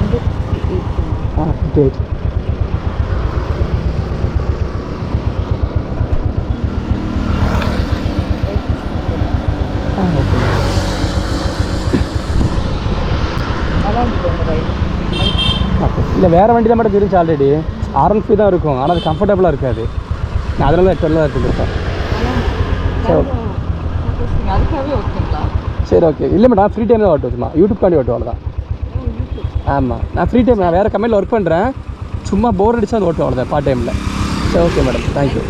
58. இல்லை வேறு வண்டி தான் மட்டும் இருந்துச்சு ஆல்ரெடி. R15 தான் இருக்கும், ஆனால் அது கம்ஃபர்டபுளாக இருக்காது. நான் அதனால தான் எக்ஸ்எல் தான் எடுத்துருக்கேன். சரி ஓகே. இல்லை மேடம் ஃப்ரீ டைம் தான் ஓட்டுவோம், சும்மா யூடியூப்காண்டி ஓட்டுவோம் அவ்வளோதான். ஆமாம் நான் ஃப்ரீ டைம், நான் வேறு கம்பெனியில் ஒர்க் பண்ணுறேன், சும்மா போர் அடிச்சா அது ஓட்டுவோம் அவ்வளோதான் பார்ட் டைமில். சரி ஓகே மேடம், தேங்க்யூ.